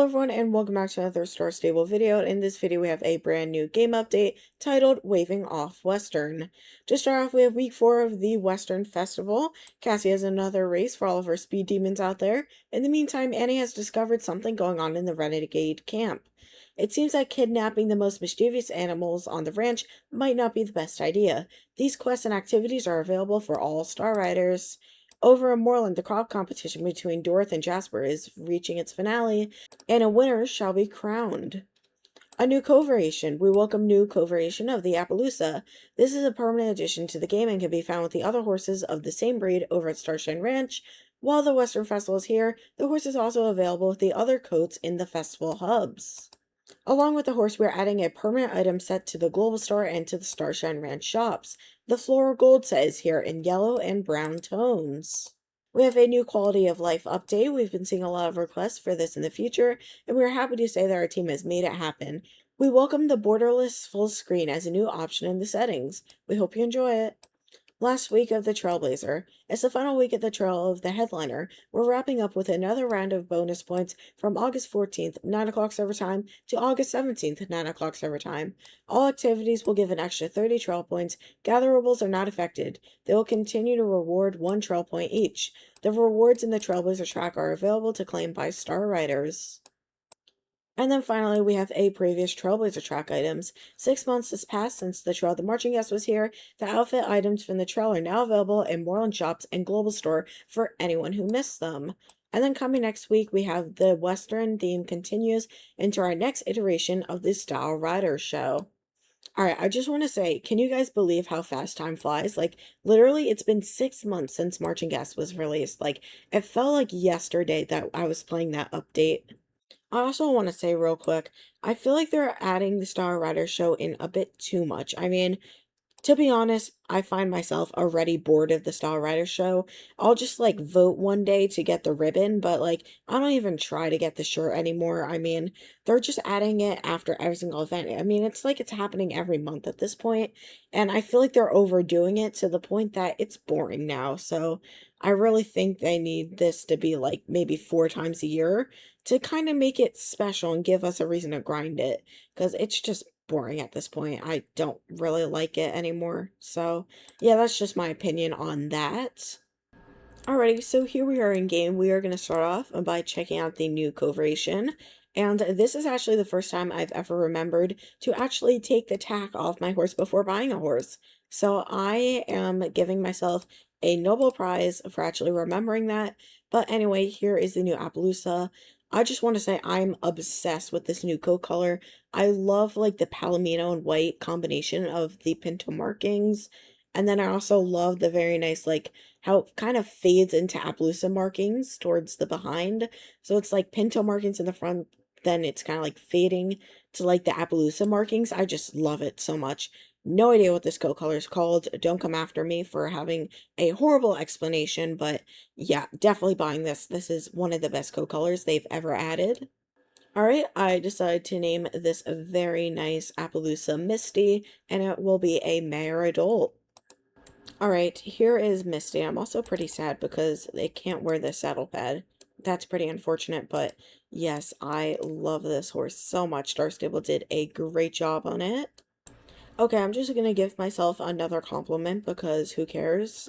Hello everyone and welcome back to another Star Stable video. In this video we have a brand new game update titled Waving Off Western. To start off, we have week 4 of the Western Festival. Cassie has another race for all of her speed demons out there. In the meantime, Annie has discovered something going on in the Renegade camp. It seems that kidnapping the most mischievous animals on the ranch might not be the best idea. These quests and activities are available for all Star Riders. Over in Moreland, the crop competition between Dorothy and Jasper is reaching its finale, and a winner shall be crowned. A new co-variation. We welcome new co-variation of the Appaloosa. This is a permanent addition to the game and can be found with the other horses of the same breed over at Starshine Ranch. While the Western Festival is here, the horse is also available with the other coats in the festival hubs. Along with the horse, we're adding a permanent item set to the Global Store and to the Starshine Ranch shops. The Floral Gold set is here in yellow and brown tones. We have a new quality of life update. We've been seeing a lot of requests for this in the future, and we're happy to say that our team has made it happen. We welcome the Borderless Fullscreen as a new option in the settings. We hope you enjoy it. Last week of the Trailblazer. It's the final week at the trail of the headliner. We're wrapping up with another round of bonus points from August 14th, 9 o'clock server time, to August 17th, 9 o'clock server time. All activities will give an extra 30 trail points. Gatherables are not affected. They will continue to reward 1 trail point each. The rewards in the Trailblazer track are available to claim by Star Riders. And then finally, we have a previous Trailblazer track items. 6 months has passed since the Trail of the Marching Guest was here. The outfit items from the trail are now available in Moreland shops and Global Store for anyone who missed them. And then coming next week, we have the Western theme continues into our next iteration of the Style Rider show. Alright, I just want to say, can you guys believe how fast time flies? Like, literally, it's been 6 months since Marching Guest was released. Like, it felt like yesterday that I was playing that update. I also want to say real quick, I feel like they're adding the Star Rider show in a bit too much. I mean, to be honest, I find myself already bored of the Star Rider show. I'll just like vote one day to get the ribbon, but like I don't even try to get the shirt anymore. I mean, they're just adding it after every single event. I mean, it's like it's happening every month at this point, and I feel like they're overdoing it to the point that it's boring now. So I really think they need this to be like maybe 4 times a year to kind of make it special and give us a reason to grind it, because it's just boring at this point. I don't really like it anymore. So yeah, that's just my opinion on that. Alrighty, so here we are in game. We are going to start off by checking out the new co-variation. And this is actually the first time I've ever remembered to actually take the tack off my horse before buying a horse. So I am giving myself a Nobel Prize for actually remembering that. But anyway, here is the new Appaloosa. I just want to say I'm obsessed with this new coat color. I love like the palomino and white combination of the pinto markings. And then I also love the very nice like how it kind of fades into Appaloosa markings towards the behind. So it's like pinto markings in the front, then it's kind of like fading to like the Appaloosa markings. I just love it so much. No idea what this coat color is called. Don't come after me for having a horrible explanation, but yeah, definitely buying this. This is one of the best coat colors they've ever added. Alright, I decided to name this a very nice Appaloosa Misty, and it will be a mare adult. Alright, here is Misty. I'm also pretty sad because they can't wear the saddle pad. That's pretty unfortunate, but yes, I love this horse so much. Star Stable did a great job on it. Okay, I'm just gonna give myself another compliment because who cares?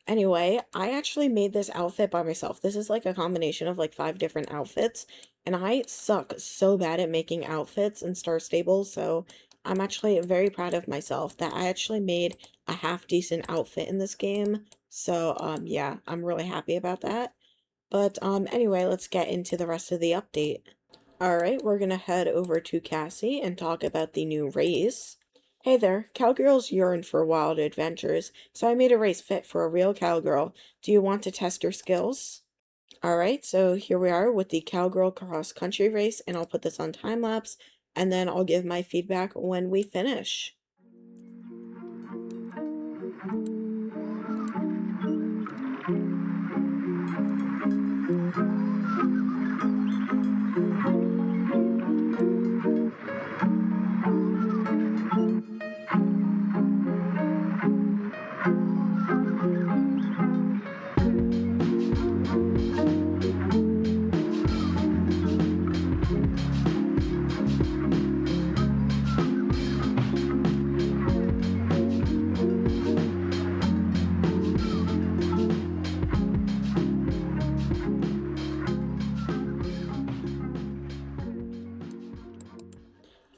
Anyway, I actually made this outfit by myself. This is like a combination of like 5 different outfits, and I suck so bad at making outfits in Star Stable, so I'm actually very proud of myself that I actually made a half-decent outfit in this game. So, yeah, I'm really happy about that. But, anyway, let's get into the rest of the update. Alright, we're gonna head over to Cassie and talk about the new race. Hey there, cowgirls yearn for wild adventures, so I made a race fit for a real cowgirl. Do you want to test your skills? Alright, so here we are with the cowgirl cross-country race, and I'll put this on time-lapse, and then I'll give my feedback when we finish.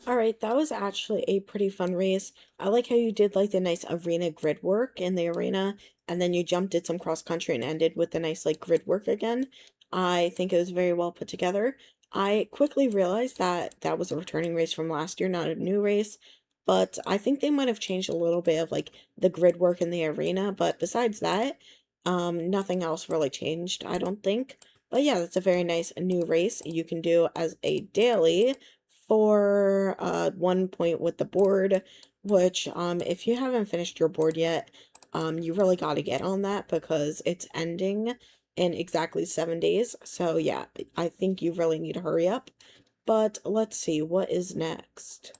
Alright, that was actually a pretty fun race. I like how you did like the nice arena grid work in the arena, and then you jumped, did some cross country, and ended with the nice like grid work again. I think it was very well put together. I quickly realized that that was a returning race from last year, not a new race, but I think they might have changed a little bit of like the grid work in the arena, but besides that, nothing else really changed, I don't think. But yeah, that's a very nice new race you can do as a daily for 1 point with the board, which if you haven't finished your board yet, you really got to get on that because it's ending in exactly 7 days. So yeah, I think you really need to hurry up. But let's see, what is next?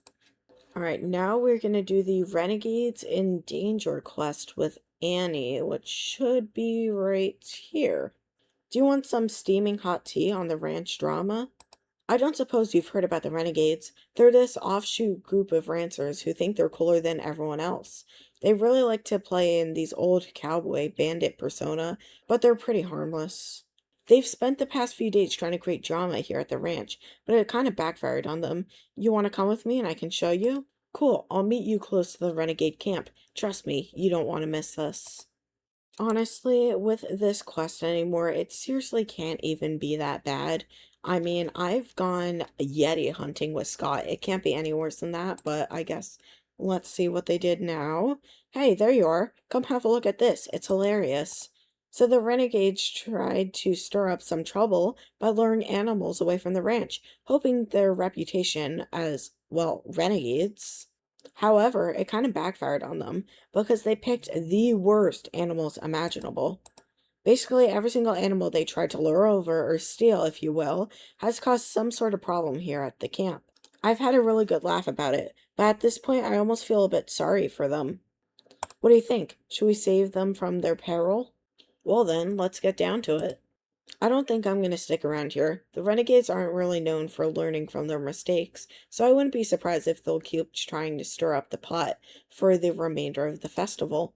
All right, now we're gonna do the Renegades in Danger quest with Annie, which should be right here. Do you want some steaming hot tea on the ranch drama? I don't suppose you've heard about the Renegades. They're this offshoot group of rancers who think they're cooler than everyone else. They really like to play in these old cowboy bandit persona, but they're pretty harmless. They've spent the past few days trying to create drama here at the ranch, but it kind of backfired on them. You want to come with me and I can show you? Cool, I'll meet you close to the Renegade camp. Trust me, you don't want to miss this. Honestly, with this quest anymore, it seriously can't even be that bad. I mean, I've gone Yeti hunting with Scott. It can't be any worse than that, but I guess let's see what they did now. Hey, there you are. Come have a look at this. It's hilarious. So the renegades tried to stir up some trouble by luring animals away from the ranch, hoping their reputation as, well, renegades. However, it kind of backfired on them because they picked the worst animals imaginable. Basically, every single animal they tried to lure over or steal, if you will, has caused some sort of problem here at the camp. I've had a really good laugh about it, but at this point, I almost feel a bit sorry for them. What do you think? Should we save them from their peril? Well, then, let's get down to it. I don't think I'm going to stick around here. The Renegades aren't really known for learning from their mistakes, so I wouldn't be surprised if they'll keep trying to stir up the pot for the remainder of the festival.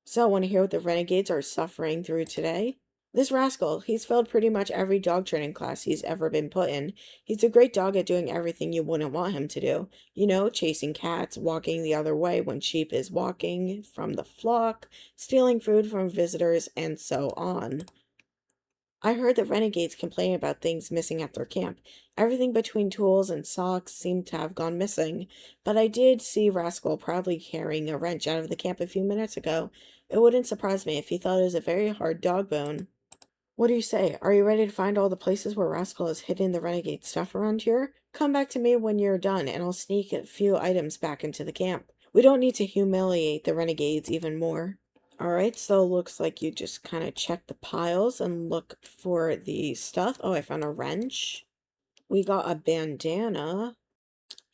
So, want to hear what the Renegades are suffering through today? This rascal, he's failed pretty much every dog training class he's ever been put in. He's a great dog at doing everything you wouldn't want him to do. You know, chasing cats, walking the other way when sheep is walking from the flock, stealing food from visitors, and so on. I heard the renegades complain about things missing at their camp. Everything between tools and socks seemed to have gone missing, but I did see Rascal proudly carrying a wrench out of the camp a few minutes ago. It wouldn't surprise me if he thought it was a very hard dog bone. What do you say? Are you ready to find all the places where Rascal has hidden the renegade stuff around here? Come back to me when you're done, and I'll sneak a few items back into the camp. We don't need to humiliate the renegades even more. Alright, so looks like you just kind of check the piles and look for the stuff. Oh, I found a wrench. We got a bandana.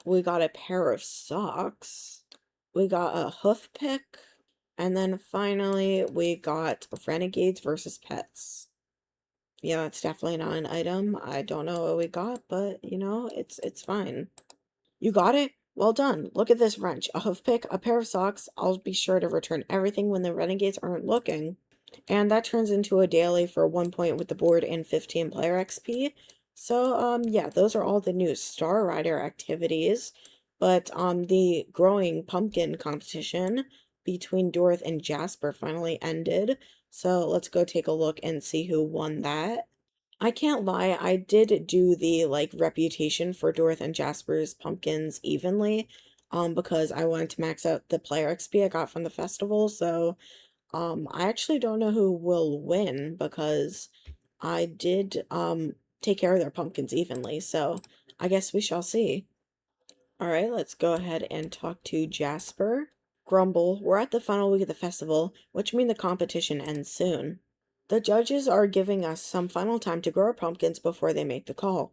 We got a pair of socks. We got a hoof pick. And then finally, we got Renegades versus Pets. Yeah, that's definitely not an item. I don't know what we got, but, you know, it's fine. You got it? Well done. Look at this wrench, a hoof pick, a pair of socks. I'll be sure to return everything when the renegades aren't looking. And that turns into a daily for 1 point with the board and 15 player XP. So, yeah, those are all the new Star Rider activities. But, the growing pumpkin competition between Dorothy and Jasper finally ended. So let's go take a look and see who won that. I can't lie, I did do the like reputation for Dorothy and Jasper's pumpkins evenly, because I wanted to max out the player XP I got from the festival, so I actually don't know who will win because I did take care of their pumpkins evenly, so I guess we shall see. Alright, let's go ahead and talk to Jasper. Grumble, we're at the final week of the festival, which means the competition ends soon. The judges are giving us some final time to grow our pumpkins before they make the call.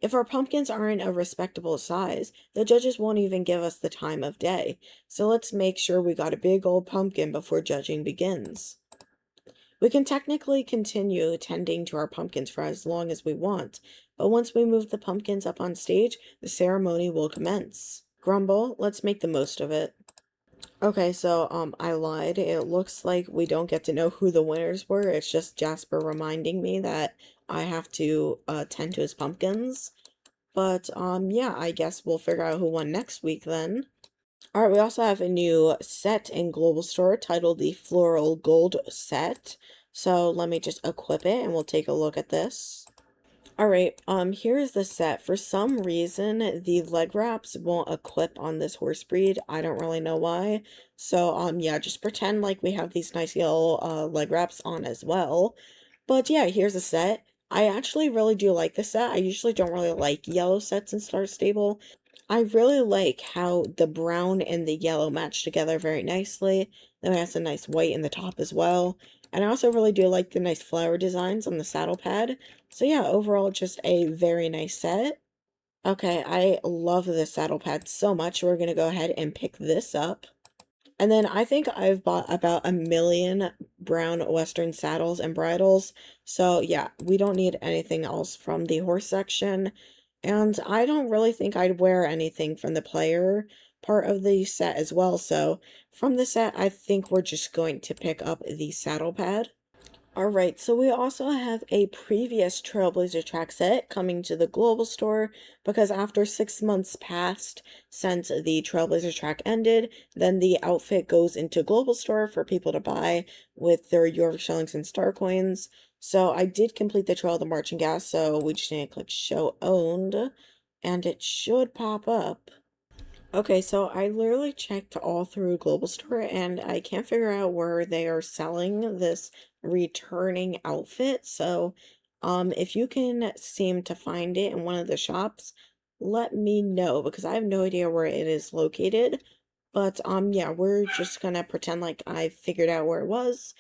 If our pumpkins aren't a respectable size, the judges won't even give us the time of day. So let's make sure we got a big old pumpkin before judging begins. We can technically continue tending to our pumpkins for as long as we want, but once we move the pumpkins up on stage, the ceremony will commence. Grumble, let's make the most of it. Okay, so, I lied. It looks like we don't get to know who the winners were. It's just Jasper reminding me that I have to, tend to his pumpkins. But, yeah, I guess we'll figure out who won next week then. All right, we also have a new set in Global Store titled the Floral Gold set. So let me just equip it and we'll take a look at this. All right, here is the set. For some reason, the leg wraps won't equip on this horse breed. I don't really know why. So, yeah, just pretend like we have these nice yellow leg wraps on as well. But yeah, here's a set. I actually really do like this set. I usually don't really like yellow sets in Star Stable. I really like how the brown and the yellow match together very nicely. Then it has a nice white in the top as well. And I also really do like the nice flower designs on the saddle pad. So yeah, overall just a very nice set. Okay, I love this saddle pad so much. We're gonna go ahead and pick this up. And then I think I've bought about 1,000,000 brown Western saddles and bridles. So yeah, we don't need anything else from the horse section. And I don't really think I'd wear anything from the player part of the set as well. So from the set, I think we're just going to pick up the saddle pad. All right, so we also have a previous Trailblazer track set coming to the global store because after 6 months passed since the Trailblazer track ended, then the outfit goes into global store for people to buy with their York shillings and star coins. So I did complete the Trail of the Marching Gas, so we just need to click show owned and it should pop up. Okay, so I literally checked all through Global Store and I can't figure out where they are selling this returning outfit. So, if you can seem to find it in one of the shops, let me know because I have no idea where it is located. But, yeah, we're just gonna pretend like I figured out where it was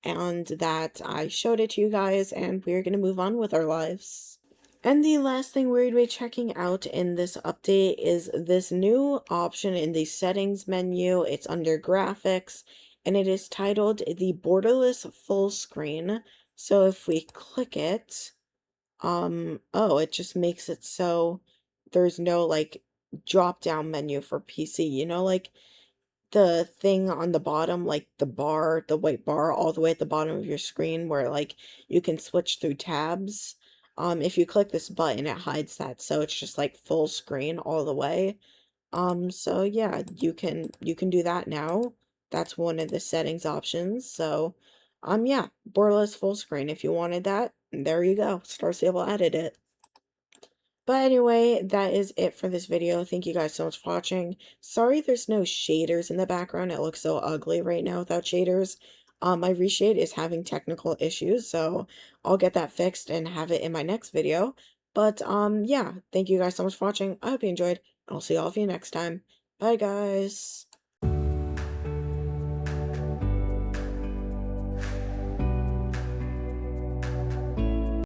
and that I showed it to you guys and we're gonna move on with our lives. And the last thing we're going to be checking out in this update is this new option in the settings menu. It's under graphics and it is titled the Borderless Fullscreen. So if we click it, oh, it just makes it so there's no like drop down menu for PC, like the thing on the bottom, like the bar, the white bar all the way at the bottom of your screen where like you can switch through tabs. If you click this button, it hides that, so it's just like full screen all the way. So yeah, you can do that now. That's one of the settings options. So, yeah, borderless full screen. If you wanted that, there you go. Star Stable added it. But anyway, that is it for this video. Thank you guys so much for watching. Sorry there's no shaders in the background. It looks so ugly right now without shaders. My reshade is having technical issues, so I'll get that fixed and have it in my next video. But, yeah, thank you guys so much for watching. I hope you enjoyed. I'll see all of you next time. Bye, guys.